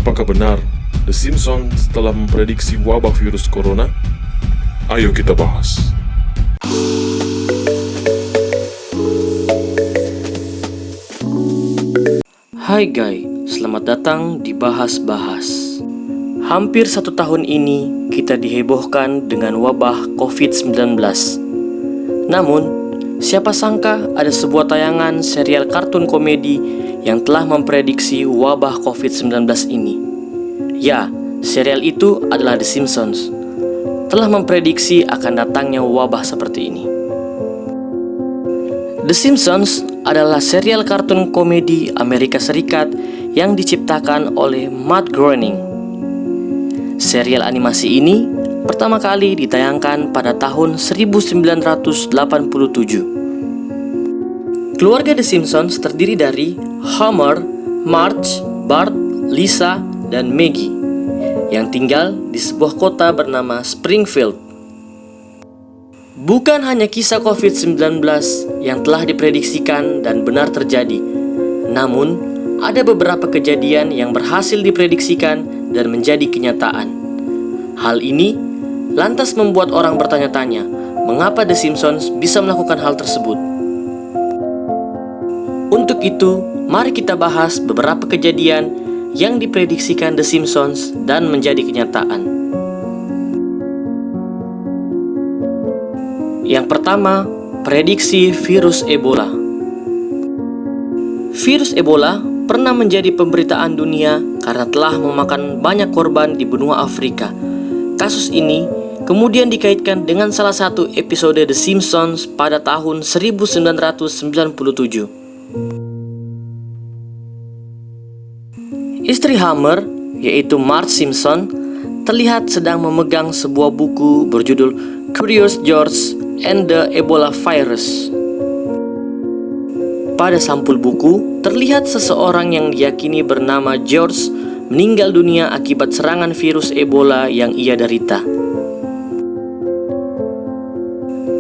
Apakah benar The Simpsons telah memprediksi wabah virus corona? Ayo kita bahas. Hai guys, selamat datang di Bahas-Bahas. Hampir 1 tahun ini kita dihebohkan dengan wabah COVID-19. Namun, siapa sangka ada sebuah tayangan serial kartun komedi yang telah memprediksi wabah COVID-19 ini. Ya, serial itu adalah The Simpsons. Telah memprediksi akan datangnya wabah seperti ini. The Simpsons adalah serial kartun komedi Amerika Serikat yang diciptakan oleh Matt Groening. Serial animasi ini pertama kali ditayangkan pada tahun 1987. Keluarga The Simpsons terdiri dari Homer, Marge, Bart, Lisa, dan Maggie yang tinggal di sebuah kota bernama Springfield. Bukan hanya kisah COVID-19 yang telah diprediksikan dan benar terjadi, namun ada beberapa kejadian yang berhasil diprediksikan dan menjadi kenyataan. Hal ini lantas membuat orang bertanya-tanya, mengapa The Simpsons bisa melakukan hal tersebut? Untuk itu, mari kita bahas beberapa kejadian yang diprediksikan The Simpsons dan menjadi kenyataan. Yang pertama, prediksi virus Ebola. Virus Ebola pernah menjadi pemberitaan dunia karena telah memakan banyak korban di benua Afrika. Kasus ini kemudian dikaitkan dengan salah satu episode The Simpsons pada tahun 1997. Istri Homer, yaitu Marge Simpson, terlihat sedang memegang sebuah buku berjudul Curious George and the Ebola Virus. Pada sampul buku, terlihat seseorang yang diyakini bernama George meninggal dunia akibat serangan virus Ebola yang ia derita.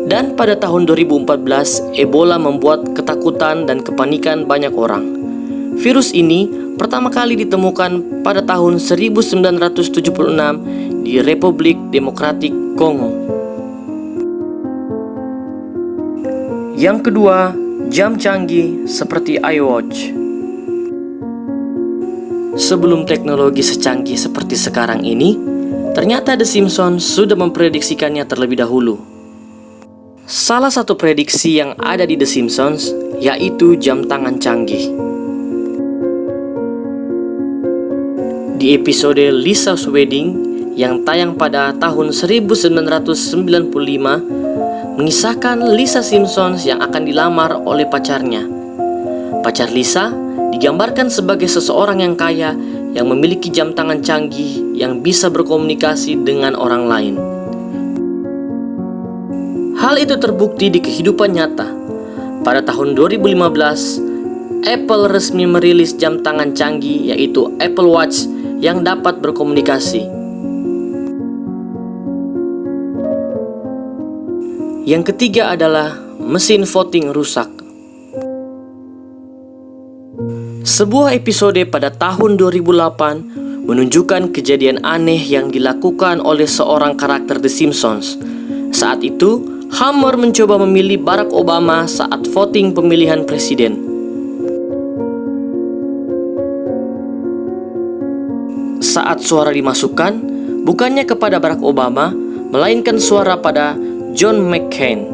Dan pada tahun 2014, Ebola membuat ketakutan dan kepanikan banyak orang. Virus ini pertama kali ditemukan pada tahun 1976 di Republik Demokratik Kongo. Yang kedua, jam canggih seperti iWatch. Sebelum teknologi secanggih seperti sekarang ini, ternyata The Simpsons sudah memprediksikannya terlebih dahulu. Salah satu prediksi yang ada di The Simpsons yaitu jam tangan canggih. Di episode Lisa's Wedding yang tayang pada tahun 1995, mengisahkan Lisa Simpson yang akan dilamar oleh pacarnya. Pacar Lisa digambarkan sebagai seseorang yang kaya yang memiliki jam tangan canggih yang bisa berkomunikasi dengan orang lain. Hal itu terbukti di kehidupan nyata. Pada tahun 2015, Apple resmi merilis jam tangan canggih yaitu Apple Watch yang dapat berkomunikasi. Yang ketiga adalah mesin voting rusak. Sebuah episode pada tahun 2008 menunjukkan kejadian aneh yang dilakukan oleh seorang karakter The Simpsons. Saat itu, Homer mencoba memilih Barack Obama saat voting pemilihan presiden. Saat suara dimasukkan, bukannya kepada Barack Obama, melainkan suara pada John McCain.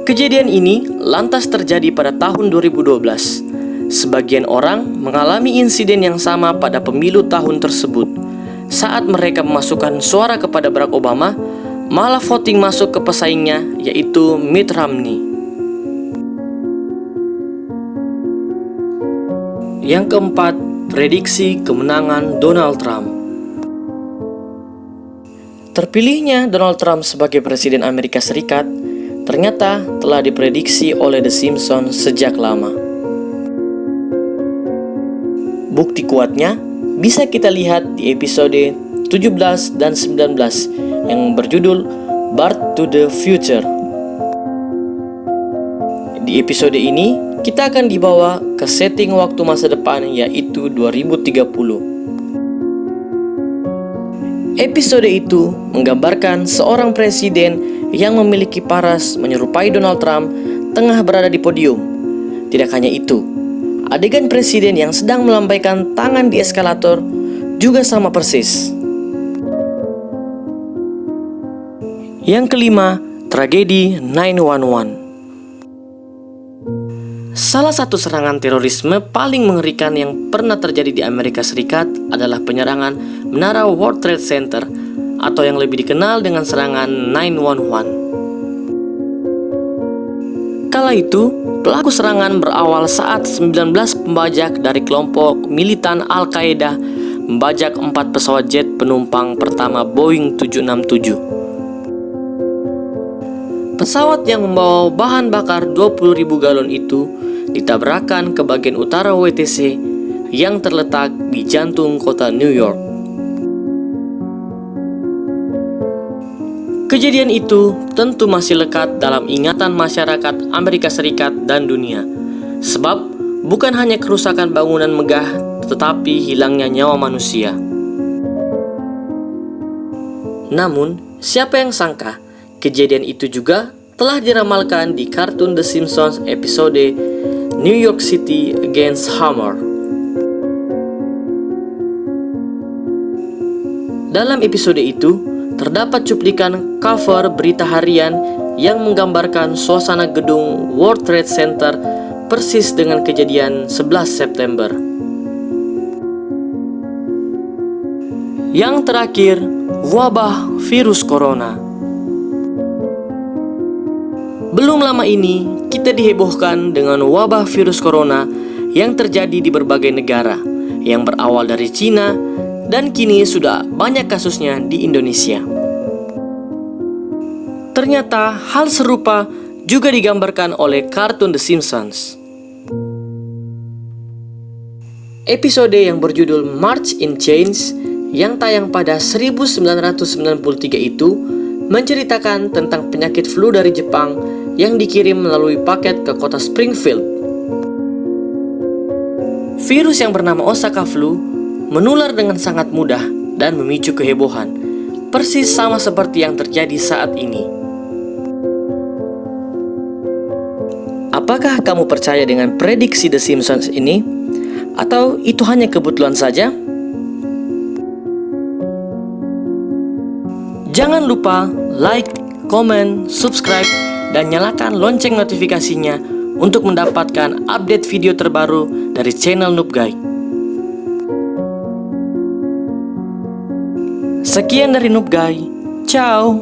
Kejadian ini lantas terjadi pada tahun 2012. Sebagian orang mengalami insiden yang sama pada pemilu tahun tersebut. Saat mereka memasukkan suara kepada Barack Obama, malah voting masuk ke pesaingnya yaitu Mitt Romney. Yang keempat, prediksi kemenangan Donald Trump. Terpilihnya Donald Trump sebagai Presiden Amerika Serikat ternyata telah diprediksi oleh The Simpsons sejak lama. Bukti kuatnya bisa kita lihat di episode 17 dan 19 yang berjudul Back to the Future. Di episode ini, kita akan dibawa ke setting waktu masa depan, yaitu 2030. Episode itu menggambarkan seorang presiden yang memiliki paras menyerupai Donald Trump tengah berada di podium. Tidak hanya itu, adegan presiden yang sedang melambaikan tangan di eskalator juga sama persis. Yang kelima, tragedi 9/11. Salah satu serangan terorisme paling mengerikan yang pernah terjadi di Amerika Serikat adalah penyerangan Menara World Trade Center atau yang lebih dikenal dengan serangan 9/11. Kala itu, pelaku serangan berawal saat 19 pembajak dari kelompok militan Al-Qaeda membajak 4 pesawat jet penumpang pertama Boeing 767. Pesawat yang membawa bahan bakar 20.000 galon itu ditabrakkan ke bagian utara WTC yang terletak di jantung kota New York. Kejadian itu tentu masih lekat dalam ingatan masyarakat Amerika Serikat dan dunia, sebab bukan hanya kerusakan bangunan megah, tetapi hilangnya nyawa manusia. Namun, siapa yang sangka kejadian itu juga telah diramalkan di kartun The Simpsons episode New York City Against Hammer. Dalam episode itu, terdapat cuplikan cover berita harian yang menggambarkan suasana gedung World Trade Center persis dengan kejadian 11 September. Yang terakhir, wabah virus corona. Belum lama ini, kita dihebohkan dengan wabah virus corona yang terjadi di berbagai negara, yang berawal dari Cina, dan kini sudah banyak kasusnya di Indonesia. Ternyata hal serupa juga digambarkan oleh kartun The Simpsons. Episode yang berjudul March in Chains yang tayang pada 1993 itu menceritakan tentang penyakit flu dari Jepang yang dikirim melalui paket ke kota Springfield. Virus yang bernama Osaka Flu menular dengan sangat mudah dan memicu kehebohan, persis sama seperti yang terjadi saat ini. Apakah kamu percaya dengan prediksi The Simpsons ini? Atau itu hanya kebetulan saja? Jangan lupa like, komen, subscribe, dan nyalakan lonceng notifikasinya untuk mendapatkan update video terbaru dari channel Noob Guy. Sekian dari Noob Guy. Ciao.